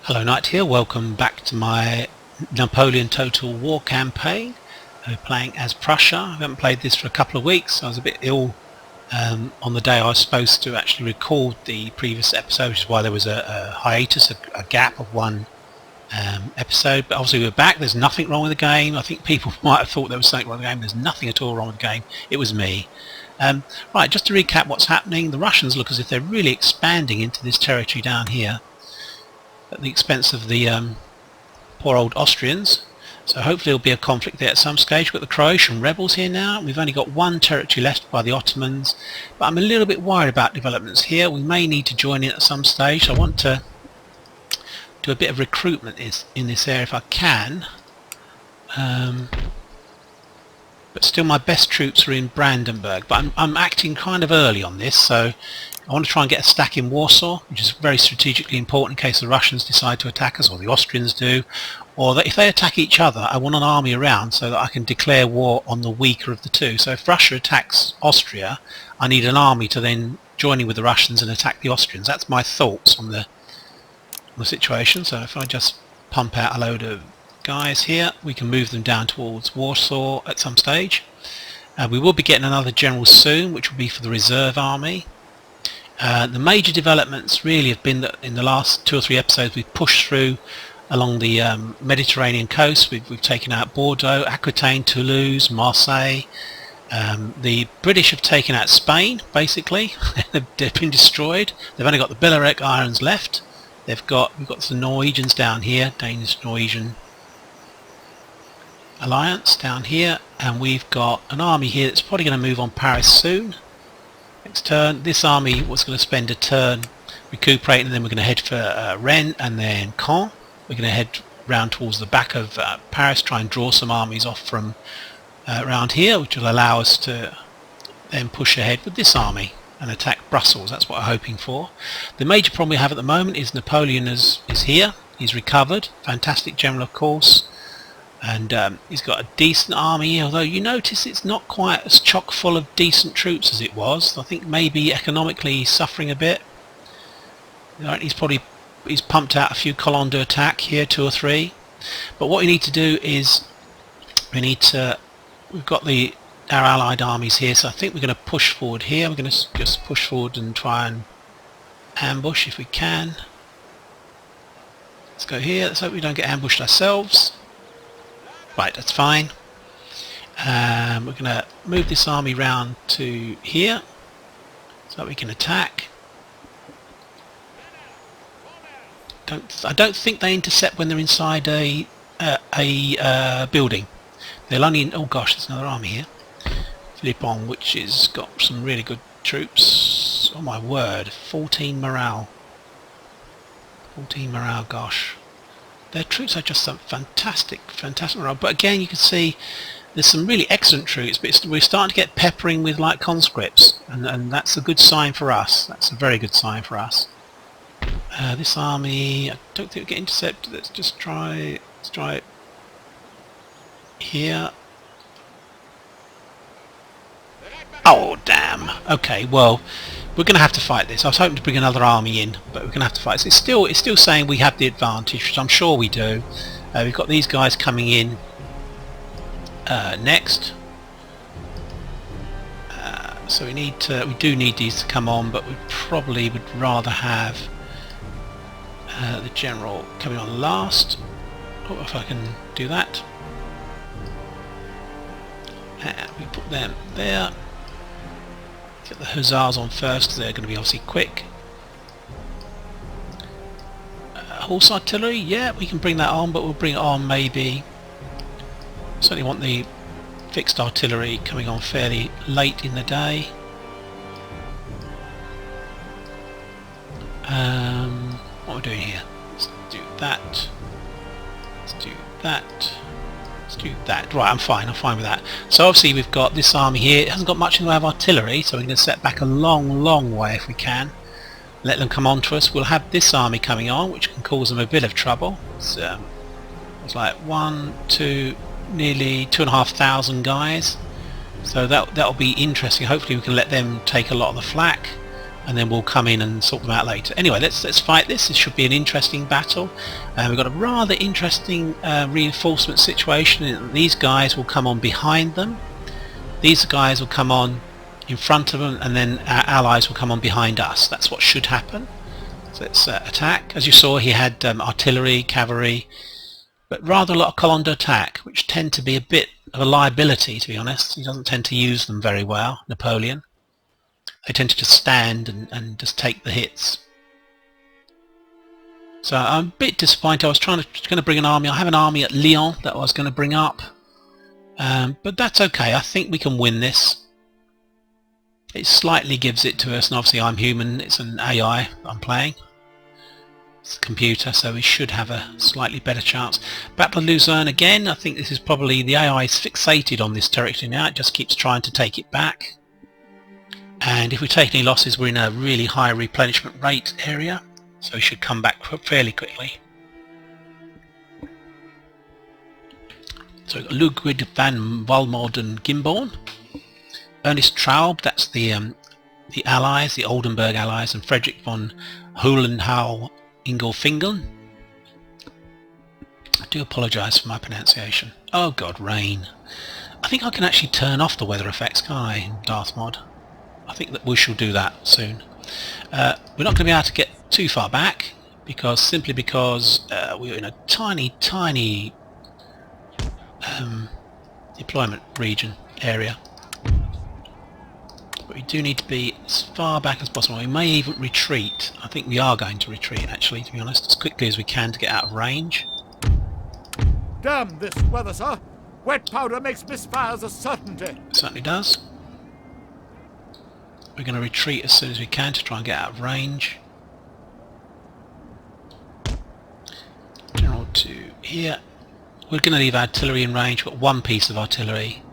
Hello Knight here, welcome back to my Napoleon Total War campaign. We're playing as Prussia. I haven't played this for a couple of weeks. I was a bit ill on the day I was supposed to actually record the previous episode, which is why there was a hiatus, a gap of one episode. But obviously we're back. There's nothing wrong with the game. I think people might have thought there was something wrong with the game. There's nothing at all wrong with the game. It was me. Right, just to recap what's happening, the Russians look as if they're really expanding into this territory down here at the expense of the poor old Austrians. So hopefully there'll be a conflict there at some stage. We've got the Croatian rebels here now. We've only got one territory left by the Ottomans, but I'm a little bit worried about developments here. We may need to join in at some stage. So I want to do a bit of recruitment in this area if I can. But still my best troops are in Brandenburg, but I'm acting kind of early on this, so I want to try and get a stack in Warsaw, which is very strategically important in case the Russians decide to attack us, or the Austrians do, or that if they attack each other, I want an army around so that I can declare war on the weaker of the two. So if Russia attacks Austria, I need an army to then join in with the Russians and attack the Austrians. That's my thoughts on the situation. So if I just pump out a load of guys here, we can move them down towards Warsaw at some stage. We will be getting another general soon, which will be for the reserve army. The major developments really have been that in the last 2 or 3 episodes we've pushed through along the Mediterranean coast. We've taken out Bordeaux, Aquitaine, Toulouse, Marseille. The British have taken out Spain, basically. They've been destroyed. They've only got the Billeric Irons left. We've got some Norwegians down here, Danish-Norwegian alliance down here, and we've got an army here that's probably going to move on Paris soon. Next turn, this army was going to spend a turn recuperating, and then we're going to head for Rennes and then Caen. We're going to head round towards the back of Paris, try and draw some armies off from around here, which will allow us to then push ahead with this army and attack Brussels. That's what we're hoping for. The major problem we have at the moment is Napoleon is here. He's recovered. Fantastic general, of course. And he's got a decent army, although you notice it's not quite as chock full of decent troops as it was. I think maybe economically he's suffering a bit. He's pumped out a few colonnes d'attaque here, 2 or 3. But what we need to do is we've got our allied armies here, so I think we're going to push forward here. We're going to just push forward and try and ambush if we can. Let's go here. Let's hope we don't get ambushed ourselves. Right, that's fine. We're going to move this army round to here so that we can attack. I don't think they intercept when they're inside a building. They'll only... Oh gosh, there's another army here. Philippon, which has got some really good troops. Oh my word, 14 morale. 14 morale, gosh. Their troops are just some fantastic morale. But again, you can see there's some really excellent troops, but we're starting to get peppering with like conscripts, and that's a good sign for us. That's a very good sign for us. This army, I don't think we get intercepted. Let's just try. Let's try it here. Oh damn! Okay, well, we're going to have to fight this. I was hoping to bring another army in, but we're going to have to fight. So it's still saying we have the advantage, which I'm sure we do. We've got these guys coming in next. So we do need these to come on, but we probably would rather have the general coming on last. Oh, if I can do that. We put them there. Get the hussars on first because they're going to be obviously quick. Horse artillery, yeah, we can bring that on, but we'll bring it on maybe. Certainly want the fixed artillery coming on fairly late in the day. What we're doing here? Let's do that. Let's do that. Let's do that. Right, I'm fine with that. So obviously we've got this army here. It hasn't got much in the way of artillery, so we're going to set back a long way if we can. Let them come on to us. We'll have this army coming on, which can cause them a bit of trouble. It's like 1, 2, nearly 2,500 guys. So that'll be interesting. Hopefully we can let them take a lot of the flak. and then we'll come in and sort them out later. Anyway, let's fight this. This should be an interesting battle. We've got a rather interesting reinforcement situation. These guys will come on behind them. These guys will come on in front of them, and then our allies will come on behind us. That's what should happen. So let's attack. As you saw, he had artillery, cavalry, but rather a lot of colonne d'attack, which tend to be a bit of a liability, to be honest. He doesn't tend to use them very well, Napoleon. They tend to just stand and just take the hits. So I'm a bit disappointed. I was going to bring an army. I have an army at Lyon that I was going to bring up, but that's okay. I think we can win this. It slightly gives it to us, and obviously I'm human. It's an AI I'm playing. It's a computer, so we should have a slightly better chance. Battle of Luzern again. I think this is probably the AI is fixated on this territory now. It just keeps trying to take it back. And if we take any losses, we're in a really high replenishment rate area, so we should come back fairly quickly. So Ludwig van Walmod and Gimborn, Ernest Traub, that's the allies, the Oldenburg allies, and Frederick von Hohenhau Ingolfingen. I do apologise for my pronunciation. Oh god, rain. I think I can actually turn off the weather effects, can't I, in Darthmod? I think that we shall do that soon. We're not going to be able to get too far back, simply because we're in a tiny deployment region area. But we do need to be as far back as possible. We may even retreat. I think we are going to retreat, actually, to be honest, as quickly as we can to get out of range. Damn this weather, sir! Wet powder makes misfires a certainty. It certainly does. We're going to retreat as soon as we can to try and get out of range. General to here. We're going to leave artillery in range. We've got one piece of artillery.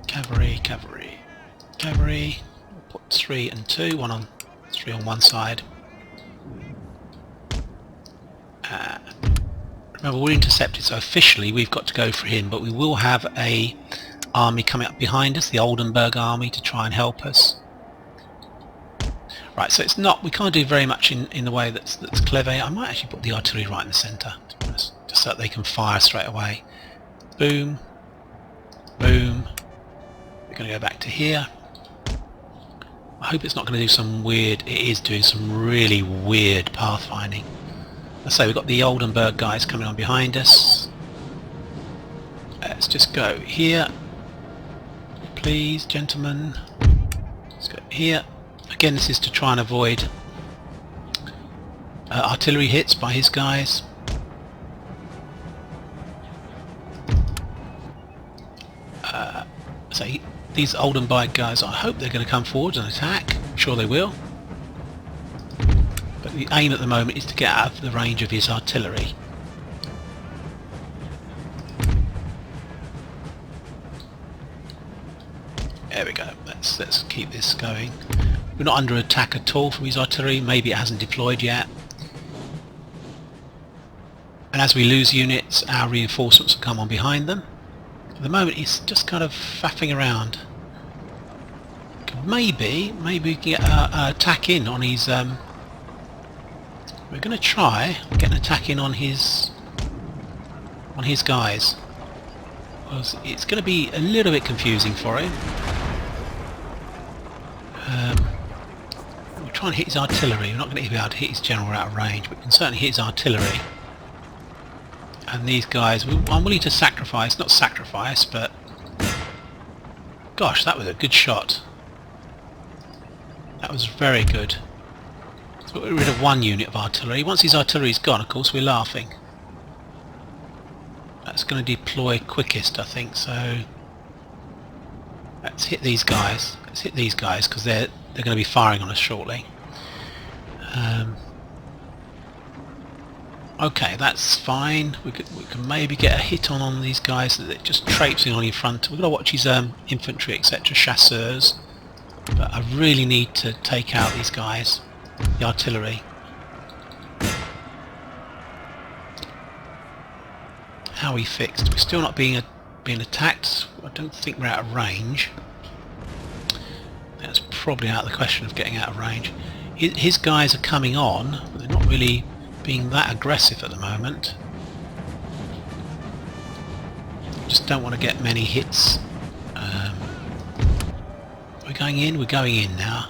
Cavalry. We'll put 3 and 2. 3 on one side. Remember, we're intercepted, so officially we've got to go for him, but we will have a army coming up behind us, the Oldenburg army, to try and help us. Right, so it's not, we can't do very much in the way that's clever. I might actually put the artillery right in the centre, just so that they can fire straight away. Boom, boom. We're going to go back to here. I hope it's not going to do some weird, it is doing some really weird pathfinding. Let's say we've got the Oldenburg guys coming on behind us. Let's just go here. Please, gentlemen. Let's go here. Again, this is to try and avoid artillery hits by his guys. So these Oldenburg guys, I hope they're going to come forward and attack. I'm sure they will. But the aim at the moment is to get out of the range of his artillery. There we go. Let's keep this going. We're not under attack at all from his artillery. Maybe it hasn't deployed yet. And as we lose units, our reinforcements will come on behind them. At the moment, he's just kind of faffing around. Maybe we can get an attack in on his. We're going to try get an attack in on his guys. It's going to be a little bit confusing for him. We'll try and hit his artillery. We're not going to be able to hit his general out of range, but we can certainly hit his artillery. And these guys, I'm willing to sacrifice, not sacrifice, but gosh, that was a good shot. That was very good. So we're rid of one unit of artillery. Once his artillery's gone, of course, we're laughing. That's going to deploy quickest, I think, so let's hit these guys. Let's hit these guys, because they're going to be firing on us shortly. Okay, that's fine. We can maybe get a hit on these guys that are just traipsing on in front. We've got to watch his infantry, etc., chasseurs. But I really need to take out these guys, the artillery. How are we fixed? We're still not being attacked. I don't think we're out of range. That's probably out of the question of getting out of range. His guys are coming on, but they're not really being that aggressive at the moment. Just don't want to get many hits. We're going in. We're going in now.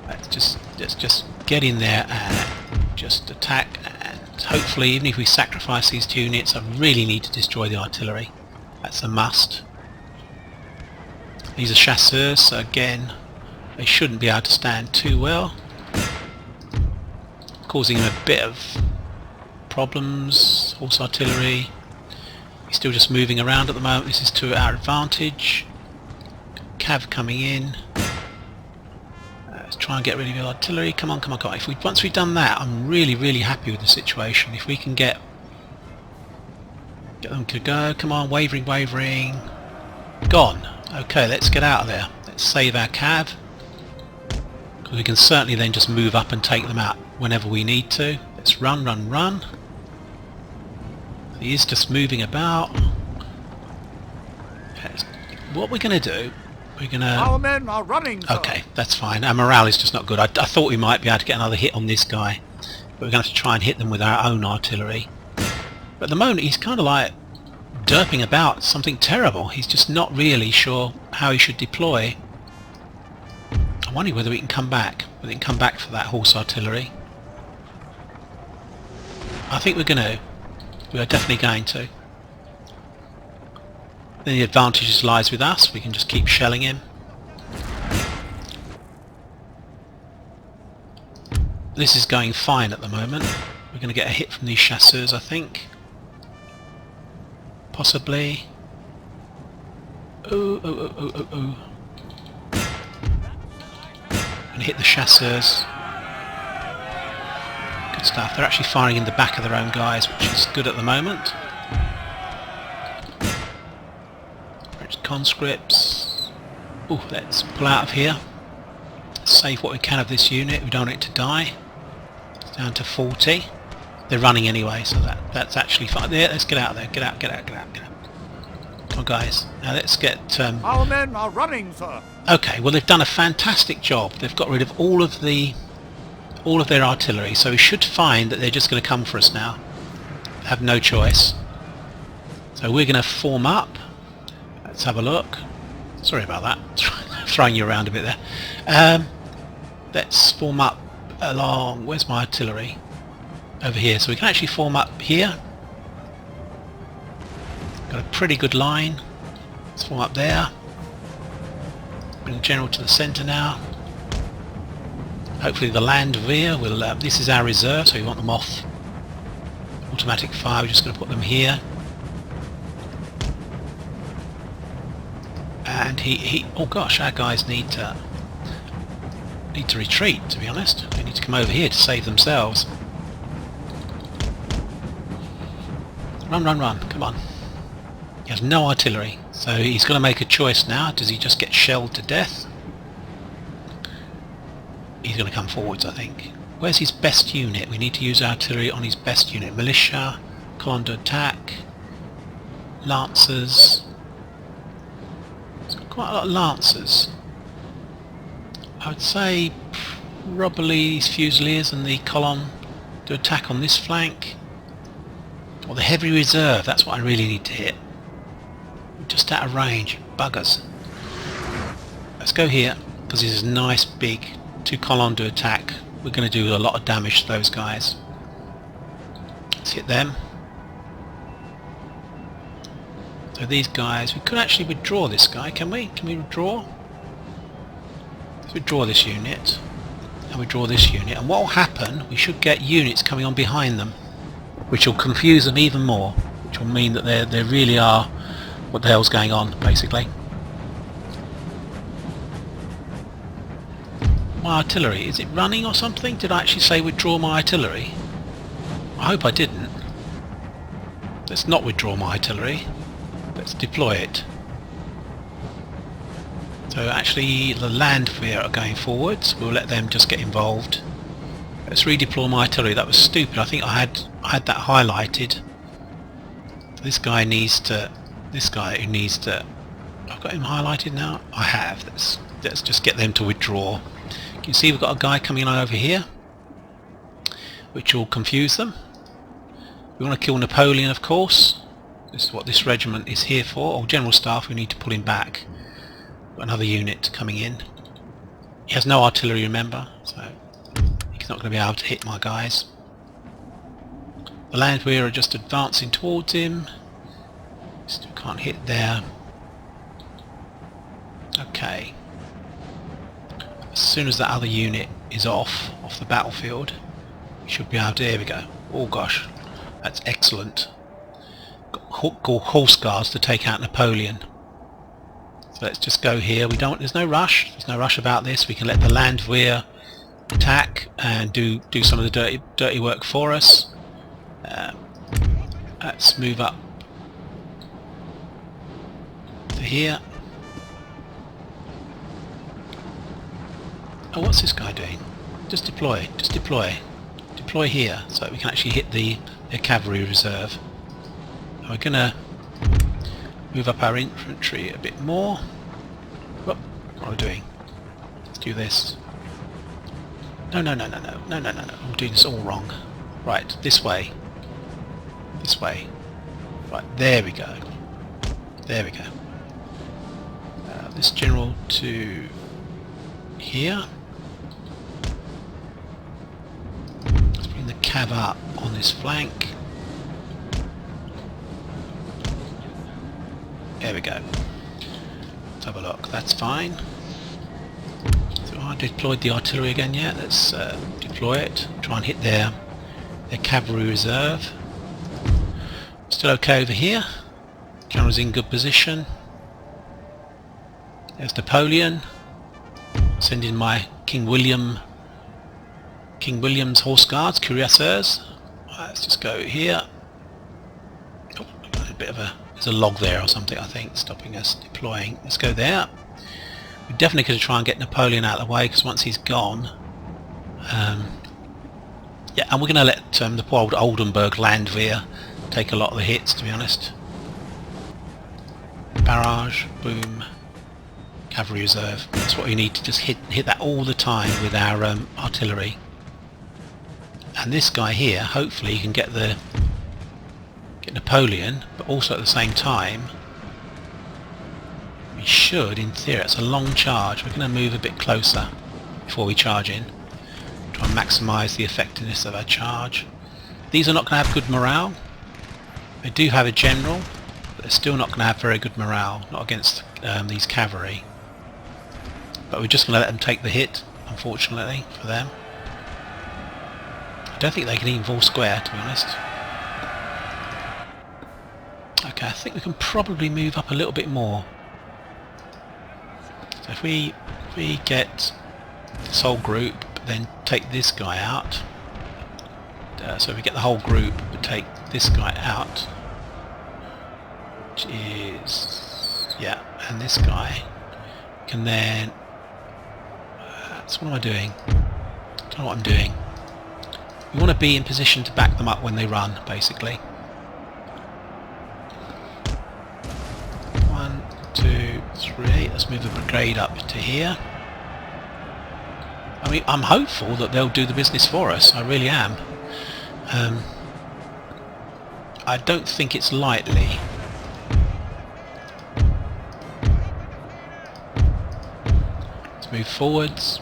Let's just get in there and just attack. And hopefully, even if we sacrifice these 2 units, I really need to destroy the artillery. That's a must. These are chasseurs, so again, they shouldn't be able to stand too well. Causing him a bit of problems. Horse artillery. He's still just moving around at the moment. This is to our advantage. Cav coming in. Let's try and get rid of the artillery. Come on, come on, come on. Once we've done that, I'm really happy with the situation. If we can get them to go. Come on, wavering. Gone. Okay, let's get out of there. Let's save our cav. We can certainly then just move up and take them out whenever we need to. Let's run. He is just moving about. What we're going to do, we're going to... Our men are running, sir. Okay, that's fine. Our morale is just not good. I thought we might be able to get another hit on this guy, but we're going to have to try and hit them with our own artillery. But at the moment he's kind of like derping about something terrible. He's just not really sure how he should deploy. I wonder whether we can come back. Whether we can come back for that horse artillery. I think we're going to. We are definitely going to. Then the advantage lies with us. We can just keep shelling him. This is going fine at the moment. We're going to get a hit from these chasseurs, I think. Possibly. Oh. And hit the chasseurs. Good stuff. They're actually firing in the back of their own guys, which is good at the moment. French conscripts. Oh, let's pull out of here. Save what we can of this unit. We don't want it to die. It's down to 40. They're running anyway, so that's actually fine. Yeah, let's get out of there. Get out. Come on, guys. Now let's get... Our men are running, sir. Okay, well they've done a fantastic job. They've got rid of all of their artillery, so we should find that they're just going to come for us now. They have no choice. So we're going to form up. Let's have a look. Sorry about that. Throwing you around a bit there. Let's form up along... Where's my artillery? Over here. So we can actually form up here. Got a pretty good line. Let's form up there. Bring the general to the centre now. Hopefully the Landwehr will... this is our reserve, so we want them off. Automatic fire, we're just going to put them here. And oh gosh, our guys need to retreat, to be honest. They need to come over here to save themselves. Run, come on. He has no artillery, so he's got to make a choice now. Does he just get shelled to death? He's going to come forwards, I think. Where's his best unit? We need to use artillery on his best unit. Militia, colonne d'attack, lancers. He's got quite a lot of lancers. I would say probably these fusiliers and the colonne d'attack on this flank. Or the heavy reserve, that's what I really need to hit. We're just out of range, buggers. Let's go here, because this is a nice big 2 colonnes d'attack. We're going to do a lot of damage to those guys. Let's hit them. So these guys, we could actually withdraw this guy, can we? Can we withdraw? Let's withdraw this unit. And withdraw this unit. And what will happen, we should get units coming on behind them, which will confuse them even more, which will mean that they really are what the hell's going on, basically. My artillery, is it running or something? Did I actually say withdraw my artillery? I hope I didn't. Let's not withdraw my artillery. Let's deploy it. So actually the Landwehr are going forwards. We'll let them just get involved. Let's redeploy my artillery. That was stupid. I think I had that highlighted. This guy needs to... This guy who needs to... I've got him highlighted now? I have. let's just get them to withdraw. You can see we've got a guy coming on over here, which will confuse them. We want to kill Napoleon, of course. This is what this regiment is here for. Or General Staff, we need to pull him back. Got another unit coming in. He has no artillery, remember, so he's not going to be able to hit my guys. The Landwehr are just advancing towards him. Still can't hit there. Okay. As soon as that other unit is off the battlefield, we should be able to... There we go. Oh gosh, that's excellent. Got horse guards to take out Napoleon. So let's just go here. We don't. There's no rush. There's no rush about this. We can let the Landwehr attack and do some of the dirty work for us. Let's move up to here. Oh, what's this guy doing? Just deploy. Just deploy. Deploy here, so we can actually hit the cavalry reserve. And we're gonna move up our infantry a bit more. Whoop, what are we doing? Let's do this. No. I'm doing this all wrong. Right, this way. This way. Right, there we go. There we go. This general to here. Let's bring the cav up on this flank. There we go. Let's have a look. That's fine. So I deployed the artillery again yet. Let's deploy it. Try and hit their cavalry reserve. Still okay over here. General's in good position. There's Napoleon. Send in my King William's Horse Guards, cuirassiers. Let's just go here. Oh, a bit of there's a log there or something, I think, stopping us deploying. Let's go there. We're definitely going to try and get Napoleon out of the way, because once he's gone, yeah, and we're going to let the poor old Oldenburg Landwehr take a lot of the hits, to be honest. Barrage, boom, cavalry reserve. That's what we need to just hit that all the time with our artillery. And this guy here, hopefully he can get Napoleon, but also at the same time we should, in theory, it's a long charge. We're going to move a bit closer before we charge in. Try and maximise the effectiveness of our charge. These are not going to have good morale. They do have a general, but they're still not going to have very good morale, not against these cavalry. But we're just going to let them take the hit, unfortunately, for them. I don't think they can even fall square, to be honest. Okay, I think we can probably move up a little bit more. So if we get this whole group, then take this guy out. So if we get the whole group, but take this guy out, which is, yeah, and this guy can then. So what am I doing? I don't know what I'm doing. We want to be in position to back them up when they run, basically. 1, 2, 3. Let's move the brigade up to here. I mean, I'm hopeful that they'll do the business for us. I really am. I don't think it's likely. Let's move forwards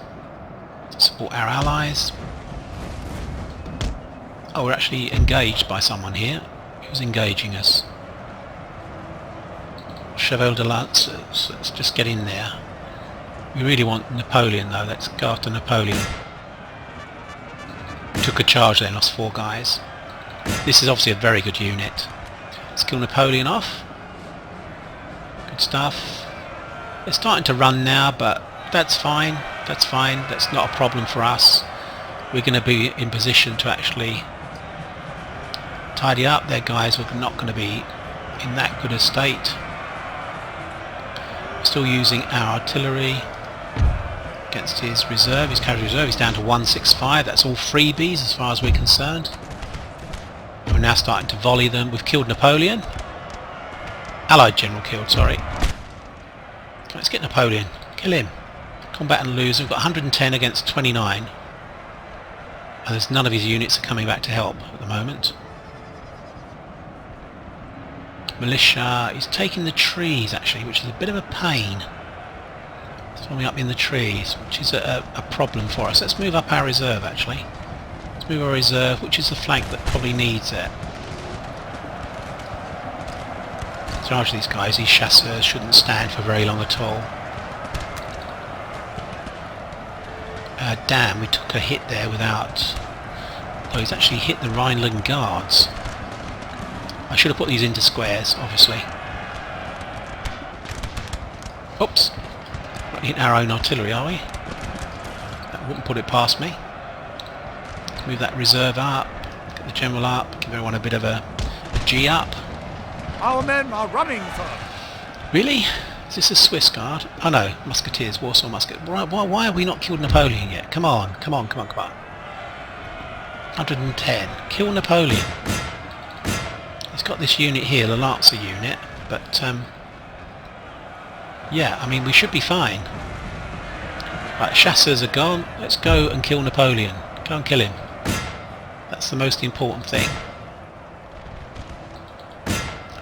to support our allies. Oh, we're actually engaged by someone here. Who's engaging us? Chevalier de Lancers. Let's just get in there. We really want Napoleon though. Let's go after Napoleon. Took a charge there, lost 4 guys. This is obviously a very good unit. Let's kill Napoleon off. Good stuff. They're starting to run now, but that's fine. That's fine. That's not a problem for us. We're going to be in position to actually tidy up. Their guys are not going to be in that good a state. We're still using our artillery against his reserve, his cavalry reserve. He's down to 165. That's all freebies as far as we're concerned. We're now starting to volley them. We've killed Napoleon. Allied general killed, sorry. Let's get Napoleon. Kill him. Combat and Luzern. We've got 110 against 29. And there's none of his units are coming back to help at the moment. Militia is taking the trees actually, which is a bit of a pain. Swarming up in the trees, which is a problem for us. Let's move up our reserve actually. Let's move our reserve, which is the flank that probably needs it. Charge these guys, these chasseurs shouldn't stand for very long at all. Damn, we took a hit there without... Oh, he's actually hit the Rhineland guards. I should have put these into squares, obviously. Oops. Not hitting our own artillery, are we? That wouldn't put it past me. Let's move that reserve up, get the general up, give everyone a bit of a G up. Our men are running, sir. Really? Is this a Swiss guard? Oh no, musketeers, Warsaw musket. Why have we not killed Napoleon yet? Come on, come on, come on, come on. 110. Kill Napoleon. He's got this unit here, the Lancer unit, but yeah, I mean we should be fine. Right, chasseurs are gone. Let's go and kill Napoleon. Go and kill him. That's the most important thing.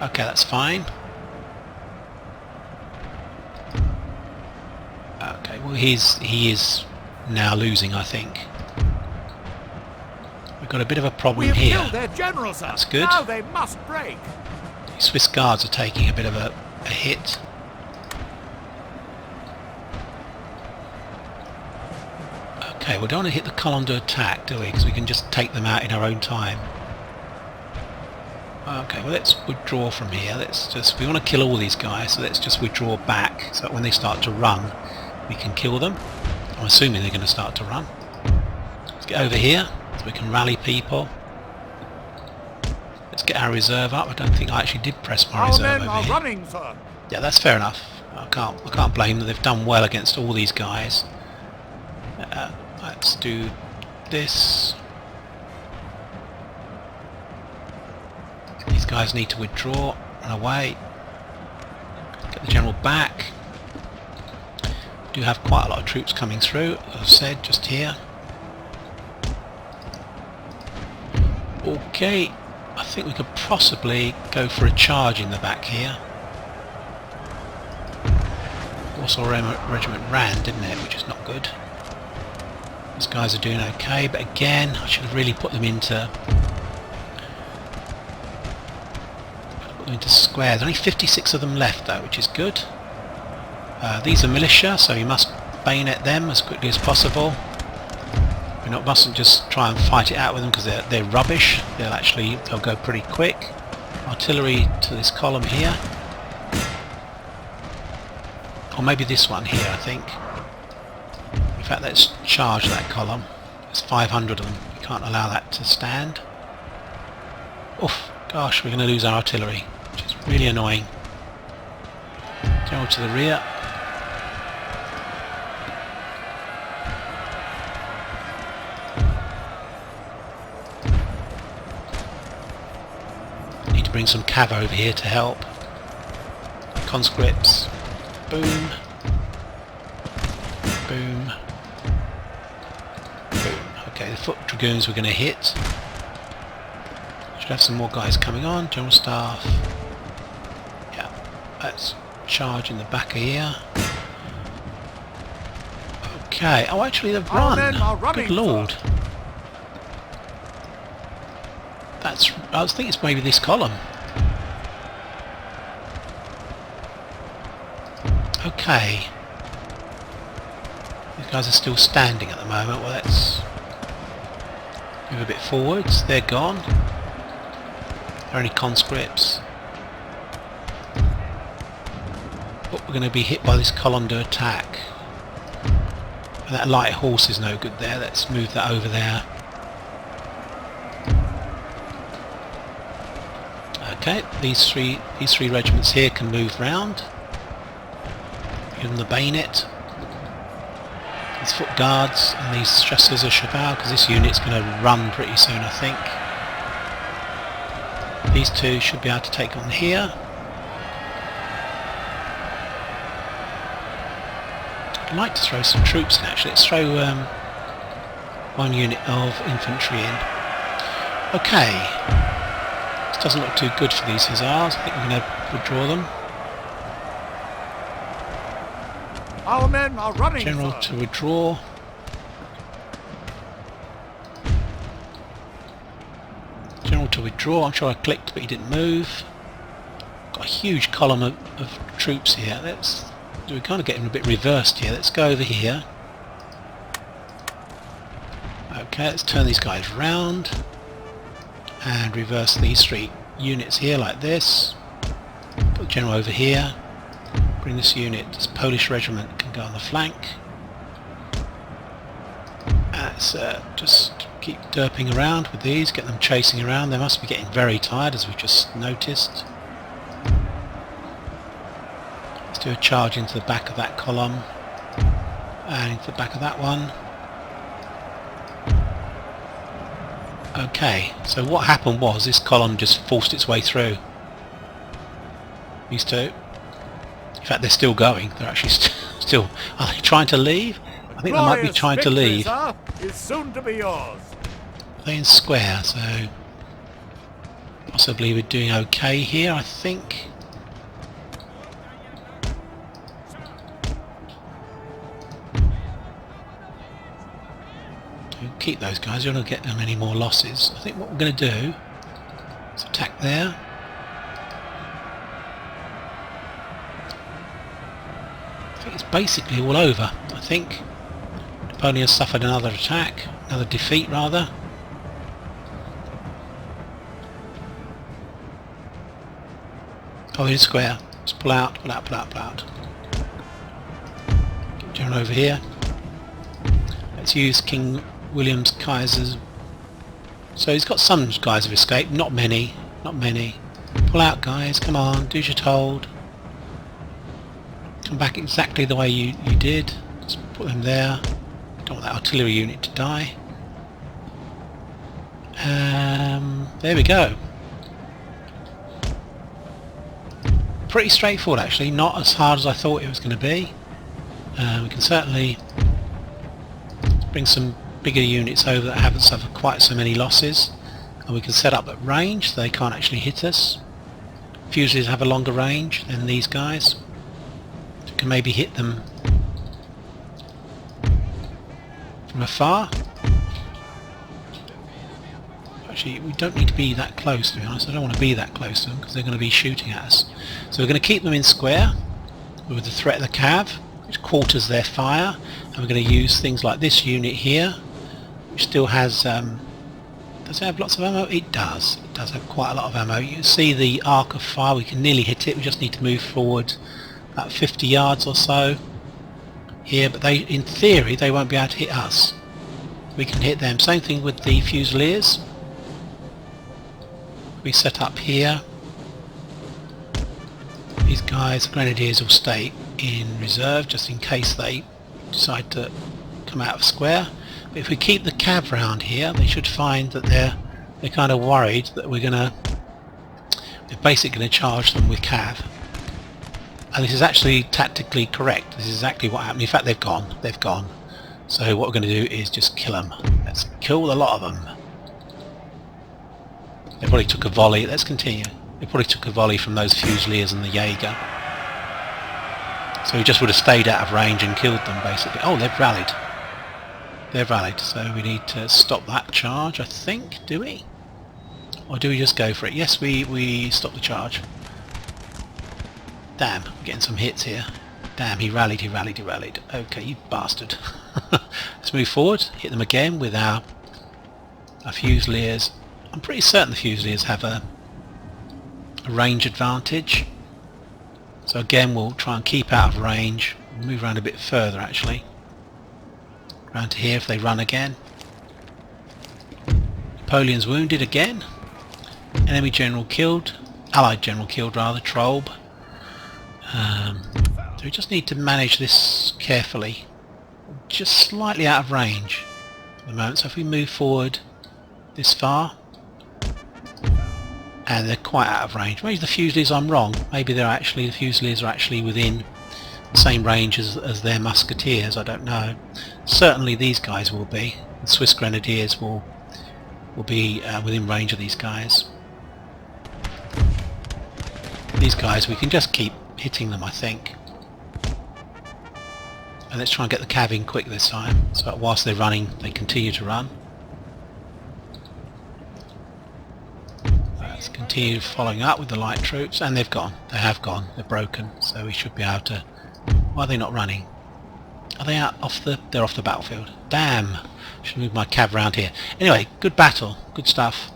Okay, that's fine. Okay, well he is now losing, I think. We've got a bit of a problem here. Killed their general, sir. That's good. Now they must break. The Swiss guards are taking a bit of a hit. Okay, we don't want to hit the column to attack, do we? Because we can just take them out in our own time. Okay, well let's withdraw from here. We want to kill all these guys, so let's just withdraw back so that when they start to run we can kill them. I'm assuming they're going to start to run. Let's get over here so we can rally people. Let's get our reserve up. I don't think I actually did press my reserve over here. Our men are running, sir. Yeah, that's fair enough. I can't blame them. They've done well against all these guys. Let's do this. These guys need to withdraw, run away, get the general back. We do have quite a lot of troops coming through, as I've said, just here. Okay, I think we could possibly go for a charge in the back here. Warsaw Regiment ran, didn't it, which is not good. These guys are doing okay, but again, I should have really put them into squares. There's only 56 of them left though, which is good. These are militia, so you must bayonet them as quickly as possible. We mustn't just try and fight it out with them because they're rubbish. They'll go pretty quick. Artillery to this column here, or maybe this one here, I think. In fact, let's charge that column. There's 500 of them. We can't allow that to stand. Oof, gosh, we're going to lose our artillery, which is really annoying. General to the rear. Need to bring some cav over here to help. Conscripts. Boom. Boom. Boom. Okay, the foot dragoons we're going to hit. Should have some more guys coming on. General staff. Yeah, let's charge in the back of here. Okay. Oh, actually they've run. Good lord. I was thinking it's maybe this column. Okay. These guys are still standing at the moment. Well, let's move a bit forwards. They're gone. Are any conscripts? But we're going to be hit by this column to attack. And that light horse is no good there. Let's move that over there. Okay, these three regiments here can move round. Give them the bayonet. These foot guards and these chasseurs of cheval, because this unit's going to run pretty soon, I think. These two should be able to take on here. I'd like to throw some troops in actually. Let's throw one unit of infantry in. Okay. This doesn't look too good for these hussars. I think we're going to withdraw them. Our men are running. General to withdraw. General to withdraw. I'm sure I clicked but he didn't move. Got a huge column of troops here. We're kind of getting a bit reversed here. Let's go over here. Okay, let's turn these guys round and reverse these 3 units here like this. Put the general over here. Bring this unit, this Polish regiment can go on the flank. Let's just keep derping around with these, get them chasing around. They must be getting very tired as we've just noticed. Let's do a charge into the back of that column and into the back of that one. Okay, so what happened was this column just forced its way through. These 2. In fact, they're still going. They're actually still... Are they trying to leave? I think they might be trying to leave. Is soon to be yours. Are they in square? So possibly we're doing okay here, I think. Don't keep those guys. You're not going to get them any more losses. I think what we're going to do is attack there. I think it's basically all over. I think Napoleon has suffered another attack, another defeat rather. Oh, in square. Let's pull out, pull out, pull out, pull out. Get General over here. Let's use King William's Kaiser's. So he's got some guys have escaped, not many, not many. Pull out guys, come on, do as you're told. Come back exactly the way you did. Just put them there. Don't want that artillery unit to die. There we go. Pretty straightforward actually, not as hard as I thought it was going to be. We can certainly bring some bigger units over that haven't suffered quite so many losses, and we can set up at range so they can't actually hit us. Fusiliers have a longer range than these guys. We can maybe hit them from afar. Actually, we don't need to be that close, to be honest. I don't want to be that close to them because they're going to be shooting at us. So we're going to keep them in square with the threat of the cav, which quarters their fire, and we're going to use things like this unit here, which still has does it have lots of ammo? It does. It does have quite a lot of ammo. You can see the arc of fire. We can nearly hit it. We just need to move forward about 50 yards or so here, but they, in theory, they won't be able to hit us. We can hit them. Same thing with the Fusiliers. We set up here. These guys, the Grenadiers, will stay in reserve just in case they decide to come out of square. But if we keep the cav round here, they should find that they're kind of worried that we're basically going to charge them with cav. And this is actually tactically correct. This is exactly what happened. In fact, they've gone. They've gone. So what we're going to do is just kill them. Let's kill a lot of them. They probably took a volley. Let's continue. They probably took a volley from those Fusiliers and the Jaeger. So we just would have stayed out of range and killed them, basically. Oh, they've rallied. They've rallied. So we need to stop that charge, I think. Do we? Or do we just go for it? Yes, we stop the charge. Damn, I'm getting some hits here. Damn, he rallied, he rallied, he rallied. Okay, you bastard. Let's move forward. Hit them again with our Fusiliers. I'm pretty certain the Fusiliers have a range advantage. So again, we'll try and keep out of range. Move around a bit further, actually. Around to here if they run again. Napoleon's wounded again. Enemy general killed. Allied general killed, rather. Trobe. So we just need to manage this carefully. Just slightly out of range at the moment. So if we move forward this far, and they're quite out of range. Maybe the Fusiliers, I'm wrong. Maybe the Fusiliers are actually within same range as their musketeers, I don't know. Certainly these guys will be. The Swiss Grenadiers will be within range of these guys. These guys, we can just keep hitting them, I think. And let's try and get the cav in quick this time, so that whilst they're running, they continue to run. Let's continue following up with the light troops, and they've gone. They have gone. They're broken, so we should be able to... Why are they not running? Are they out off the... They're off the battlefield. Damn! Should move my cav around here. Anyway, good battle. Good stuff.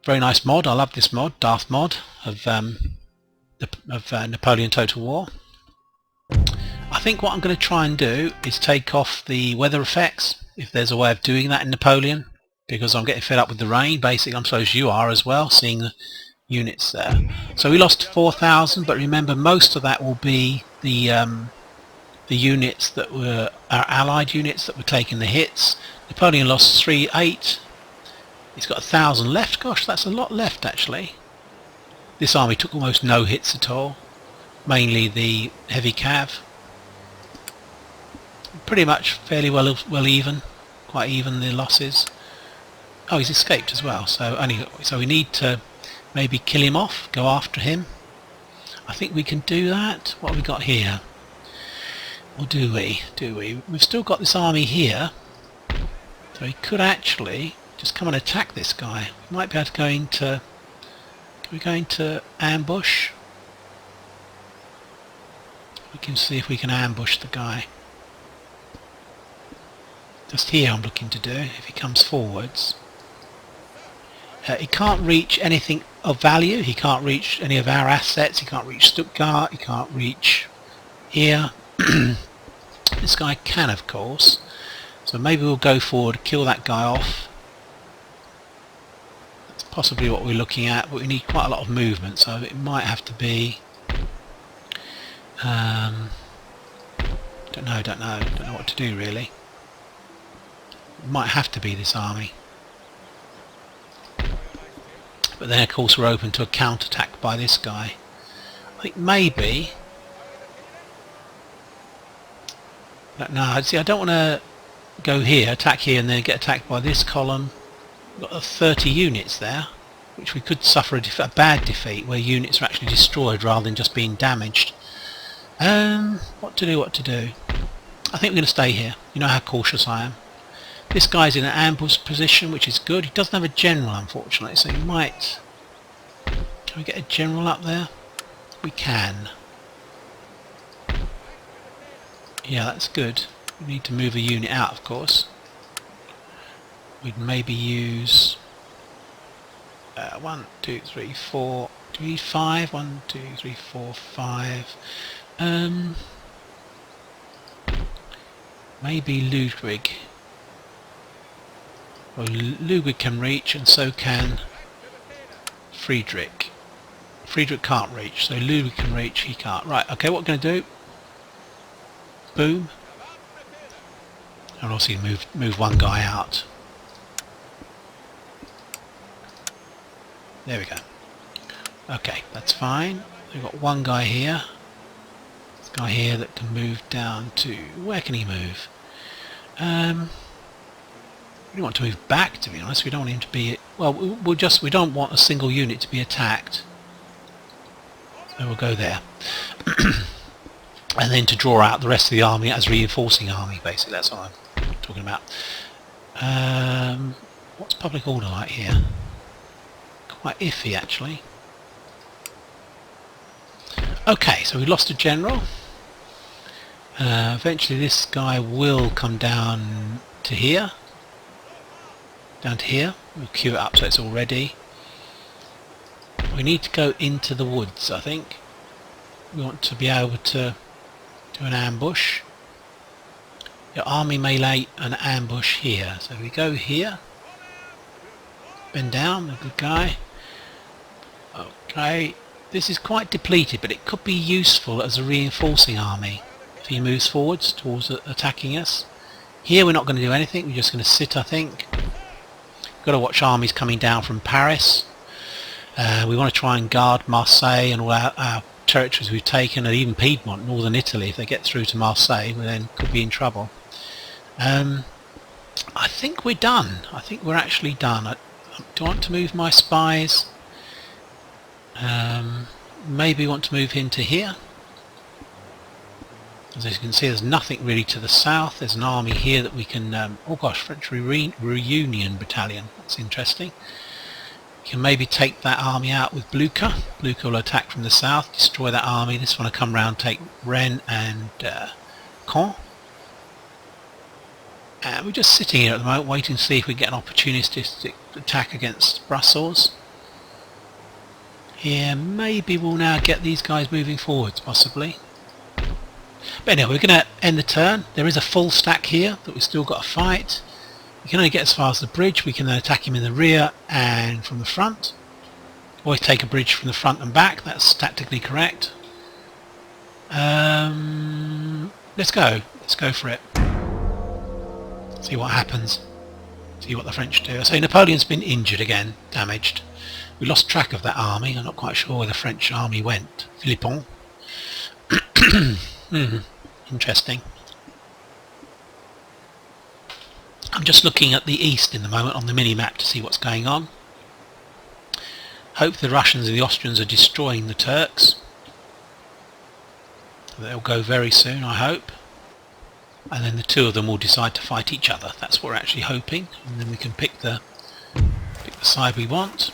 Very nice mod. I love this mod, Darthmod of Napoleon Total War. I think what I'm going to try and do is take off the weather effects, if there's a way of doing that in Napoleon, because I'm getting fed up with the rain. Basically, I suppose you are as well, seeing the units there. So we lost 4,000, but remember most of that will be the units that were our allied units that were taking the hits. Napoleon lost 8. He's got 1,000 left. Gosh, that's a lot left actually. This army took almost no hits at all. Mainly the heavy cav. Pretty much fairly well even. Quite even the losses. Oh, he's escaped as well. So we need to maybe kill him off. Go after him. I think we can do that. What have we got here? Or do we? We've still got this army here. So he could actually just come and attack this guy. We might be able to go into... Can we go into ambush? We can see if we can ambush the guy. Just here I'm looking to do, if he comes forwards. He can't reach anything of value. He can't reach any of our assets. He can't reach Stuttgart. He can't reach here. This guy can, of course. So maybe we'll go forward, kill that guy off. That's possibly what we're looking at, but we need quite a lot of movement, so it might have to be... don't know what to do really. It might have to be this army. But then of course we're open to a counterattack by this guy. I think maybe... No, see, I don't want to go here, attack here and then get attacked by this column. We've got 30 units there, which we could suffer a bad defeat where units are actually destroyed rather than just being damaged. What to do? I think we're going to stay here. You know how cautious I am. This guy's in an ambush position, which is good. He doesn't have a general, unfortunately, so he might... Can we get a general up there? We can. Yeah, that's good. We need to move a unit out, of course. We'd maybe use 1, 2, 3, 4. Do we need 5? 1, 2, 3, 4, 5. Maybe Ludwig. Well, Ludwig can reach, and so can Friedrich. Friedrich can't reach, so Ludwig can reach. He can't. Right. Okay. What we're going to do? Boom. And also move one guy out. There we go. Okay, that's fine. We've got one guy here. This guy here that can move down to... Where can he move? We don't want to move back, to be honest. We don't want him to be... Well, we don't want a single unit to be attacked. So we'll go there. And then to draw out the rest of the army as reinforcing army, basically. That's what I'm talking about. What's public order like here? Quite iffy, actually. Okay, so we lost a general. Eventually this guy will come down to here. Down to here. We'll queue it up so it's all ready. We need to go into the woods, I think. We want to be able to do an ambush. Your army may lay an ambush here. So we go here. Bend down, a good guy. Okay. This is quite depleted, but it could be useful as a reinforcing army if he moves forwards towards attacking us. Here we're not going to do anything, we're just going to sit, I think. Got to watch armies coming down from Paris. We want to try and guard Marseille and all our territories we've taken, and even Piedmont, northern Italy, if they get through to Marseille, we then could be in trouble. I think we're done. I think we're actually done. Do I want to move my spies? Maybe want to move him to here. As you can see, there's nothing really to the south. There's an army here that we can... oh gosh, French Reunion Battalion. That's interesting. You can maybe take that army out with Blucher. Blucher will attack from the south, destroy that army. This one will come round, take Rennes and Caen. And we're just sitting here at the moment waiting to see if we get an opportunistic attack against Brussels. Here, maybe we'll now get these guys moving forwards, possibly. But anyway, we're going to end the turn. There is a full stack here that we've still got to fight. We can only get as far as the bridge. We can then attack him in the rear and from the front. Always take a bridge from the front and back. That's tactically correct. Let's go. Let's go for it. See what happens. See what the French do. So Napoleon's been injured again, damaged. We lost track of that army. I'm not quite sure where the French army went. Philippon. Interesting. I'm just looking at the east in the moment on the mini-map to see what's going on. Hope the Russians and the Austrians are destroying the Turks. They'll go very soon, I hope. And then the two of them will decide to fight each other. That's what we're actually hoping. And then we can pick the side we want.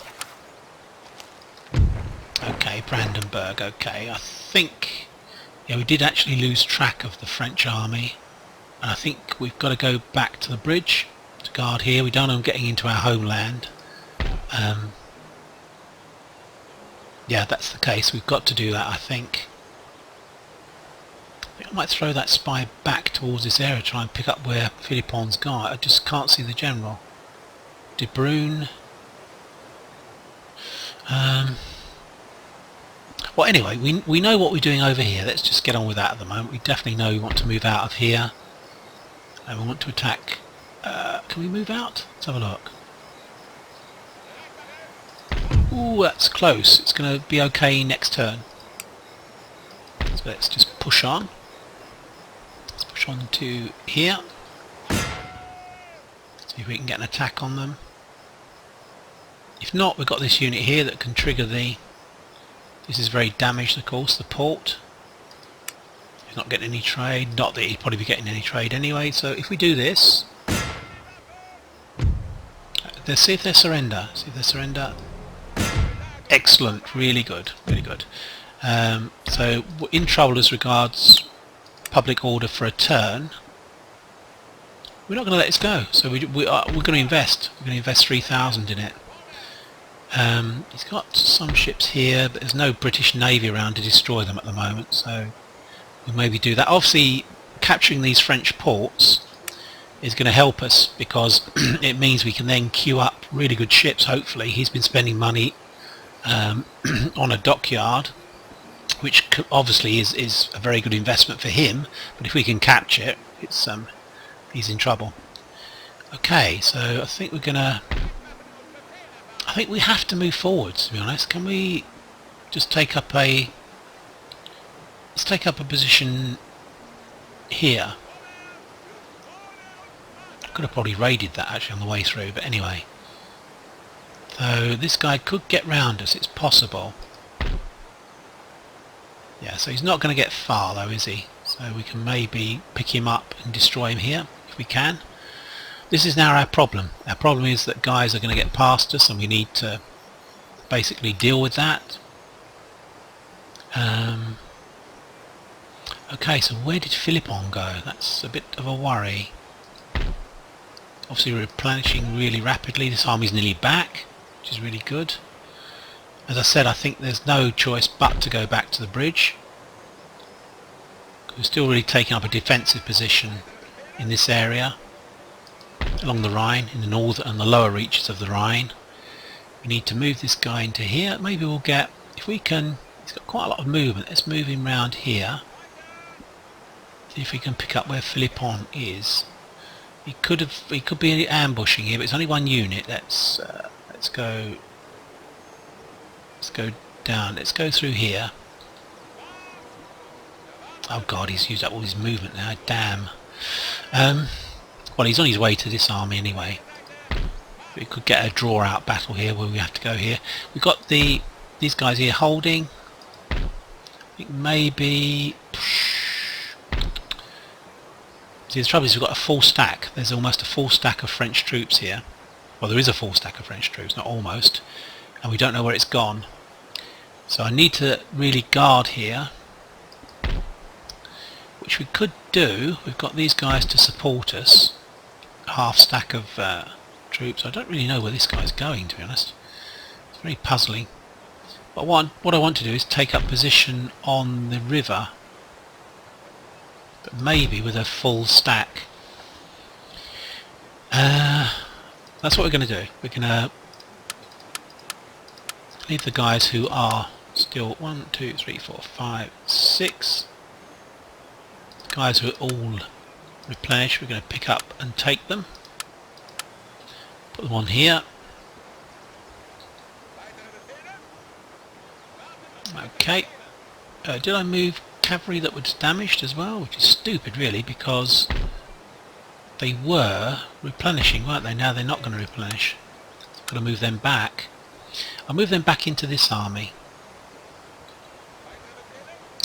Okay, Brandenburg, okay. I think... yeah, we did actually lose track of the French army, and I think we've got to go back to the bridge to guard here. We don't want them getting into our homeland. Yeah, that's the case. We've got to do that, I think. I might throw that spy back towards this area, try and pick up where Philippon's gone. I just can't see the general. De Bruyne. Well, anyway, we know what we're doing over here. Let's just get on with that at the moment. We definitely know we want to move out of here. And we want to attack... can we move out? Let's have a look. Ooh, that's close. It's going to be okay next turn. So let's just push on. Let's push on to here. See if we can get an attack on them. If not, we've got this unit here that can trigger the... this is very damaged, of course, the port. He's not getting any trade. Not that he'd probably be getting any trade anyway. So if we do this... let's see if they surrender. See if they surrender. Excellent. Really good. Really good. So we're in trouble as regards public order for a turn. We're not going to let this go. So we're going to invest. We're going to invest 3,000 in it. He's got some ships here, but there's no British Navy around to destroy them at the moment, so we'll maybe do that. Obviously, capturing these French ports is going to help us because it means we can then queue up really good ships, hopefully. He's been spending money on a dockyard, which obviously is a very good investment for him, but if we can capture it, it's he's in trouble. Okay, so I think we're going to... I think we have to move forward, to be honest. Can we just take up a... let's take up a position here. Could have probably raided that actually on the way through, but anyway. So this guy could get round us, it's possible. Yeah, so he's not going to get far though, is he? So we can maybe pick him up and destroy him here, if we can. This is now our problem. Our problem is that guys are going to get past us and we need to basically deal with that. Okay, so where did Philippon go? That's a bit of a worry. Obviously replenishing really rapidly. This army's nearly back, which is really good. As I said, I think there's no choice but to go back to the bridge. We're still really taking up a defensive position in this area. Along the Rhine, in the north and the lower reaches of the Rhine. We need to move this guy into here. Maybe we'll get, if we can, he's got quite a lot of movement. Let's move him round here. See if we can pick up where Philippon is. He could be ambushing here, but it's only one unit. Let's go down. Let's go through here. Oh god, he's used up all his movement now, damn. Well, he's on his way to this army anyway. We could get a draw out battle here where we have to go here. We've got these guys here holding. I think maybe... See, the trouble is we've got a full stack. There's almost a full stack of French troops here. Well, there is a full stack of French troops, not almost. And we don't know where it's gone. So I need to really guard here. Which we could do. We've got these guys to support us. Half stack of troops. I don't really know where this guy's going, to be honest. It's very puzzling. But what I want to do is take up position on the river. But maybe with a full stack. That's what we're going to do. We're going to leave the guys who are still 1, 2, 3, 4, 5, 6 guys who are all replenished. We're going to pick up and take them. Put them on here. Okay. Did I move cavalry that was damaged as well? Which is stupid really, because they were replenishing, weren't they? Now they're not going to replenish. I've got to move them back. I'll move them back into this army.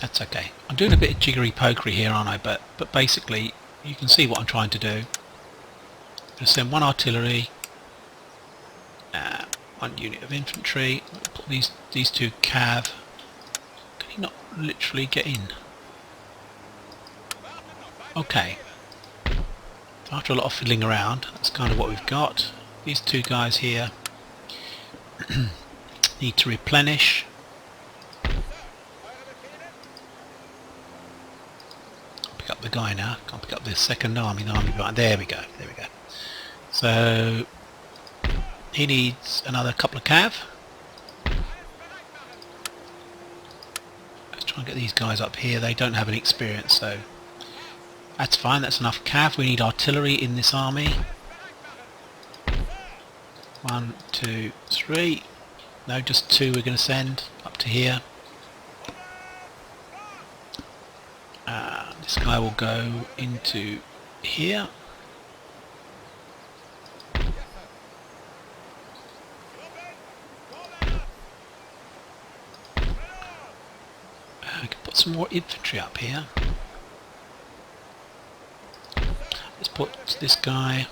That's okay. I'm doing a bit of jiggery-pokery here, aren't I? But basically, you can see what I'm trying to do. I'm going to send one artillery, one unit of infantry. Put these two cav. Can he not literally get in? Okay. After a lot of fiddling around, that's kind of what we've got. These two guys here need to replenish. Pick up the guy now. Can't pick up the second army. The army behind. There we go. There we go. So he needs another couple of cav. Let's try and get these guys up here. They don't have any experience, so that's fine. That's enough cav. We need artillery in this army. 1, 2, 3. No, just 2 we're going to send up to here. This guy will go into here. We can put some more infantry up here. Let's put this guy,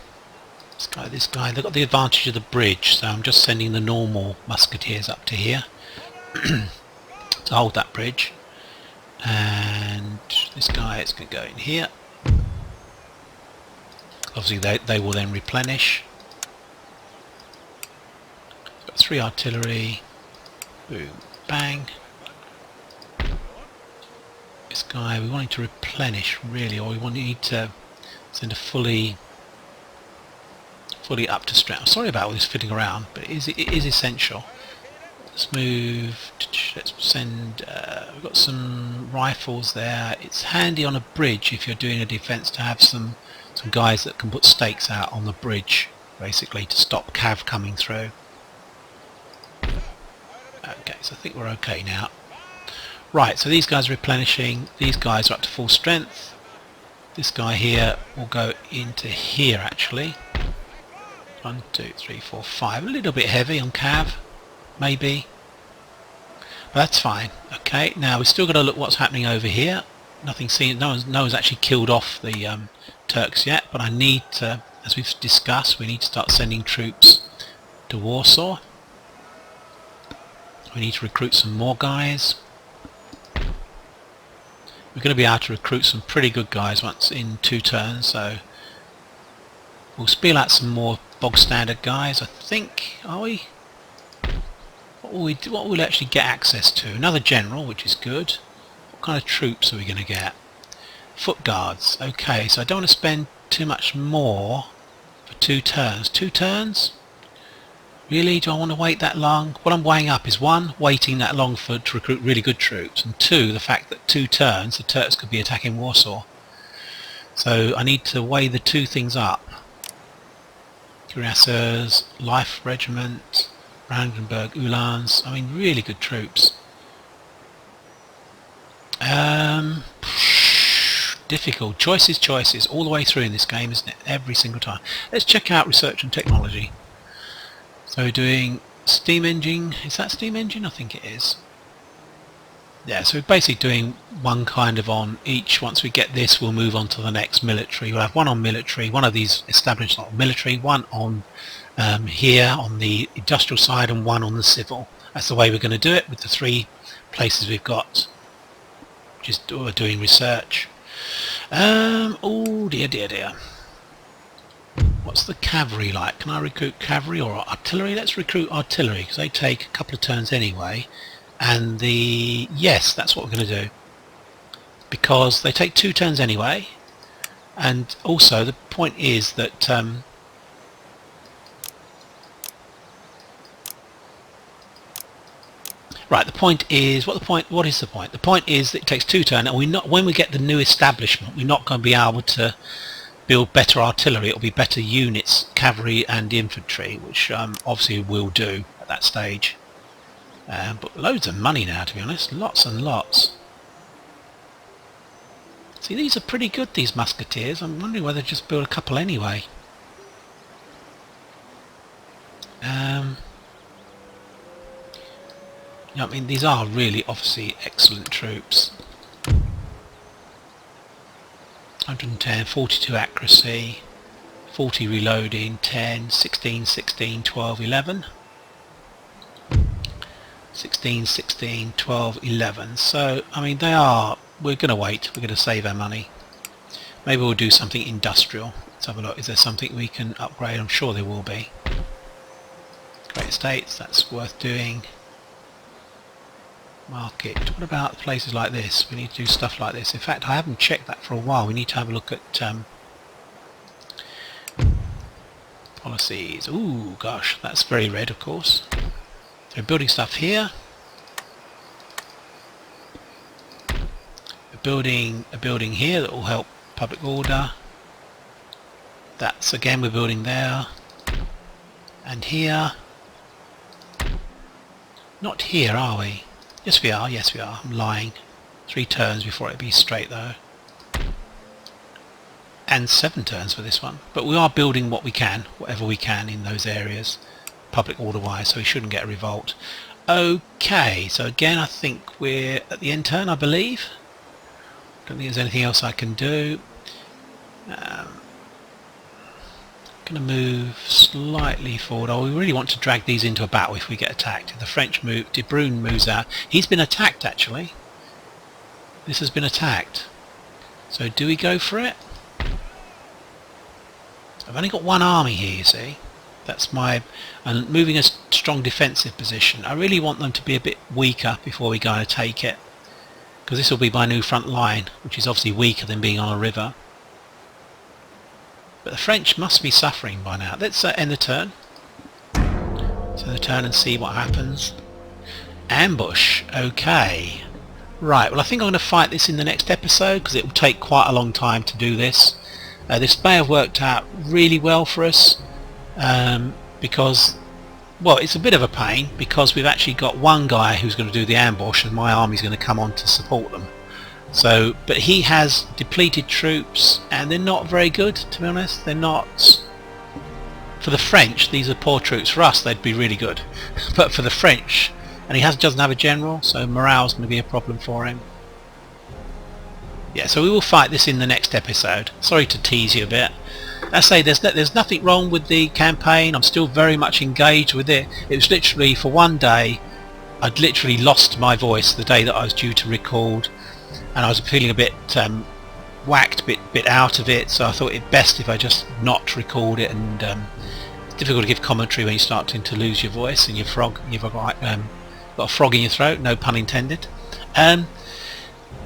this guy. They've got the advantage of the bridge, so I'm just sending the normal musketeers up to here to hold that bridge. And this guy is going to go in here. Obviously they will then replenish. Got 3 artillery. Boom, bang. This guy, we want him to replenish really, or we need to send a fully up to strength. I'm sorry about all this fiddling around, but it is essential. Let's move. Let's send. We've got some rifles there. It's handy on a bridge if you're doing a defence to have some guys that can put stakes out on the bridge, basically to stop cav coming through. Okay, so I think we're okay now. Right, so these guys are replenishing. These guys are up to full strength. This guy here will go into here actually. 1, 2, 3, 4, 5. A little bit heavy on cav, maybe. But that's fine. Okay, now we've still got to look what's happening over here. Nothing seen. No one's actually killed off the Turks yet. But I need to, as we've discussed, we need to start sending troops to Warsaw. We need to recruit some more guys. We're going to be able to recruit some pretty good guys once in 2 turns, so we'll spiel out some more bog standard guys, I think. Are we? What will we actually get access to? Another general, which is good. What kind of troops are we going to get? Foot guards. Okay, so I don't want to spend too much more for 2 turns. 2 turns? Really? Do I want to wait that long? What I'm weighing up is 1, waiting that long to recruit really good troops, and 2, the fact that 2 turns the Turks could be attacking Warsaw. So I need to weigh the 2 things up. Cuirassiers, Life Regiment, Brandenburg Uhlans. I mean, really good troops. difficult. Choices all the way through in this game, isn't it? Every single time. Let's check out research and technology. So we're doing steam engine. Is that steam engine? I think it is. Yeah, so we're basically doing one kind of on each. Once we get this, we'll move on to the next military. We'll have one on military, one of these established on military, one on here on the industrial side, and one on the civil. That's the way we're going to do it with the 3 places we've got. Just doing research. Oh dear. What's the cavalry like? Can I recruit cavalry or artillery? Let's recruit artillery because they take a couple of turns anyway. And yes, that's what we're going to do, because they take 2 turns anyway. And also the point is that right, the point is what is the point? The point is that it takes 2 turns, and when we get the new establishment, we're not going to be able to build better artillery. It'll be better units, cavalry and infantry, which obviously we'll do at that stage. But loads of money now, to be honest, lots and lots. See, these are pretty good, these musketeers. I'm wondering whether to just build a couple anyway. I mean, these are really obviously excellent troops. 110, 42 accuracy, 40 reloading, 10, 16, 16, 12, 11. 16, 16, 12, 11. So, I mean, we're going to wait. We're going to save our money. Maybe we'll do something industrial. Let's have a look. Is there something we can upgrade? I'm sure there will be. Great estates, that's worth doing. Market. What about places like this? We need to do stuff like this. In fact, I haven't checked that for a while. We need to have a look at policies. Ooh, gosh, that's very red, of course. So we're building stuff here. We're building a building here that will help public order. That's again, we're building there. And here. Not here, are we? Yes we are, I'm lying. 3 turns before it be straight though. And 7 turns for this one. But we are building what we can, whatever we can in those areas, public order wise, so we shouldn't get a revolt. Okay, so again I think we're at the end turn, I believe. Don't think there's anything else I can do. Going to move slightly forward. Oh, we really want to drag these into a battle if we get attacked. If the French move, De Bruyne moves out. He's been attacked actually. This has been attacked. So do we go for it? I've only got 1 army here, you see. That's my... and moving a strong defensive position. I really want them to be a bit weaker before we go and take it. Because this will be my new front line, which is obviously weaker than being on a river. But the French must be suffering by now. Let's end the turn. So the turn and see what happens. Ambush. Okay. Right, well I think I'm going to fight this in the next episode because it will take quite a long time to do this. This may have worked out really well for us because, well, it's a bit of a pain because we've actually got one guy who's going to do the ambush and my army's going to come on to support them. So, but he has depleted troops and they're not very good, to be honest. They're not. For the French, these are poor troops. For us, they'd be really good. But for the French, and he doesn't have a general, so morale's going to be a problem for him. Yeah, so we will fight this in the next episode. Sorry to tease you a bit. I say there's nothing wrong with the campaign. I'm still very much engaged with it. It was literally for one day, I'd literally lost my voice the day that I was due to record. And I was feeling a bit whacked, bit out of it, so I thought it best if I just not record it. And it's difficult to give commentary when you're starting to lose your voice and you've got a frog in your throat, no pun intended.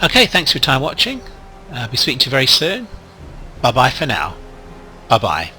Okay, thanks for your time watching. I'll be speaking to you very soon. Bye bye for now. Bye bye.